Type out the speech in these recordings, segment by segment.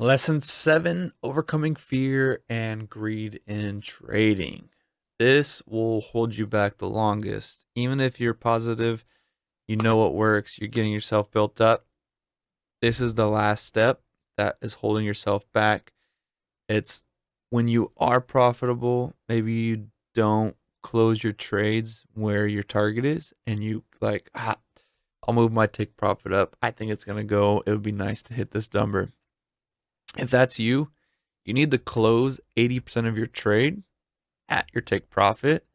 Lesson 7, overcoming fear and greed in trading. This will hold you back the longest. Even if you're positive, you know what works, you're getting yourself built up. This is the last step that is holding yourself back. It's when you are profitable, maybe you don't close your trades where your target is, and you like, I'll move my take profit up. I think it's going to go. It would be nice to hit this number. If that's you, you need to close 80% of your trade at your take profit,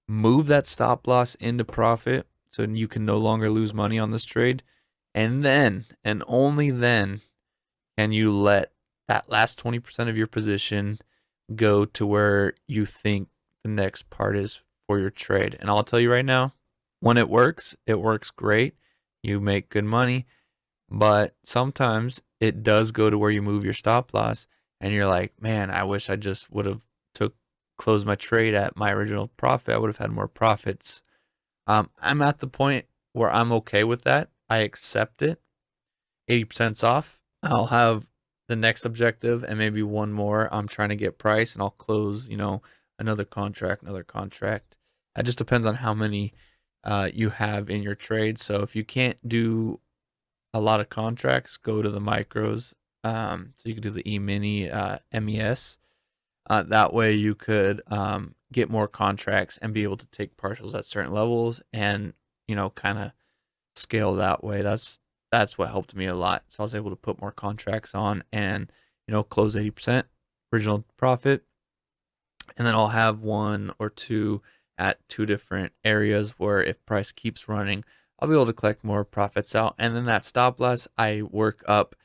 move that stop loss into profit so you can no longer lose money on this trade. And then, and only then, can you let that last 20% of your position go to where you think the next part is for your trade. And I'll tell you right now, when it works great. You make good money. But sometimes it does go to where you move your stop loss and you're like, man, I wish I just would have took closed my trade at my original profit. I would have had more profits. I'm at the point where I'm okay with that. I accept it. 80%'s off. I'll have the next objective and maybe one more. I'm trying to get price and I'll close, another contract, another contract. It just depends on how many you have in your trade. So if you can't do a lot of contracts, go to the micros. So you could do the E-mini MES. That way you could get more contracts and be able to take partials at certain levels and, kind of scale that way. That's what helped me a lot. So I was able to put more contracts on and, close 80% original profit. And then I'll have one or two at two different areas where if price keeps running, I'll be able to collect more profits out. And then that stop loss, I work up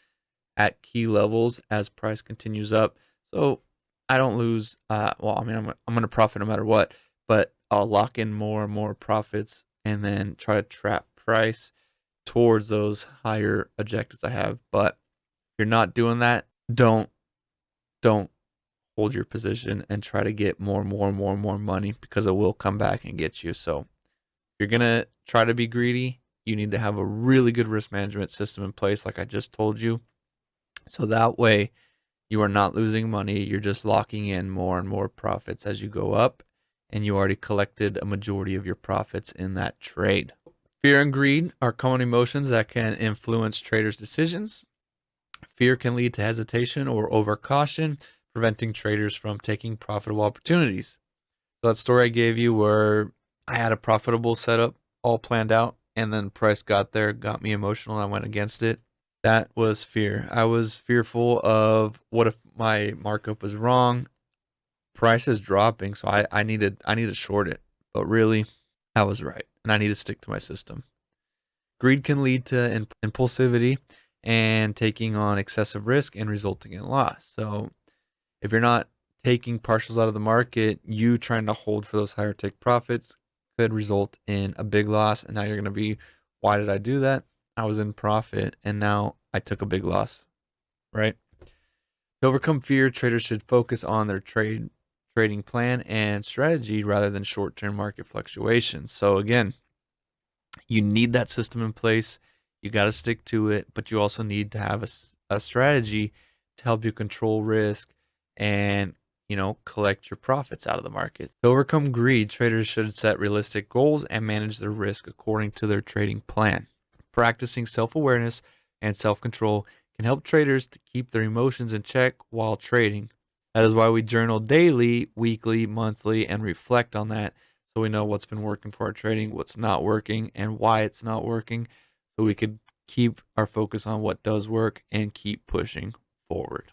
at key levels as price continues up. So I don't lose. I'm going to profit no matter what, but I'll lock in more and more profits and then try to trap price towards those higher objectives I have. But if you're not doing that, don't hold your position and try to get more and more and more and more money because it will come back and get you. So if you're going to try to be greedy, you need to have a really good risk management system in place, like I just told you. So that way you are not losing money. You're just locking in more and more profits as you go up, and you already collected a majority of your profits in that trade. Fear and greed are common emotions that can influence traders' decisions. Fear can lead to hesitation or overcaution, preventing traders from taking profitable opportunities. So that story I gave you where I had a profitable setup all planned out and then price got there, got me emotional, and I went against it. That was fear. I was fearful of what if my markup was wrong? Price is dropping, so I need to short it. But really, I was right, and I need to stick to my system. Greed can lead to impulsivity and taking on excessive risk and resulting in loss. So if you're not taking partials out of the market, you trying to hold for those higher take profits could result in a big loss. And now you're going to be, why did I do that? I was in profit and now I took a big loss, right? To overcome fear, traders should focus on their trading plan and strategy rather than short-term market fluctuations. So again, you need that system in place. You got to stick to it, but you also need to have a strategy to help you control risk and collect your profits out of the market. To overcome greed, traders should set realistic goals and manage their risk according to their trading plan. Practicing self-awareness and self-control can help traders to keep their emotions in check while trading. That is why we journal daily, weekly, monthly, and reflect on that so we know what's been working for our trading, what's not working, and why it's not working, so we could keep our focus on what does work and keep pushing forward.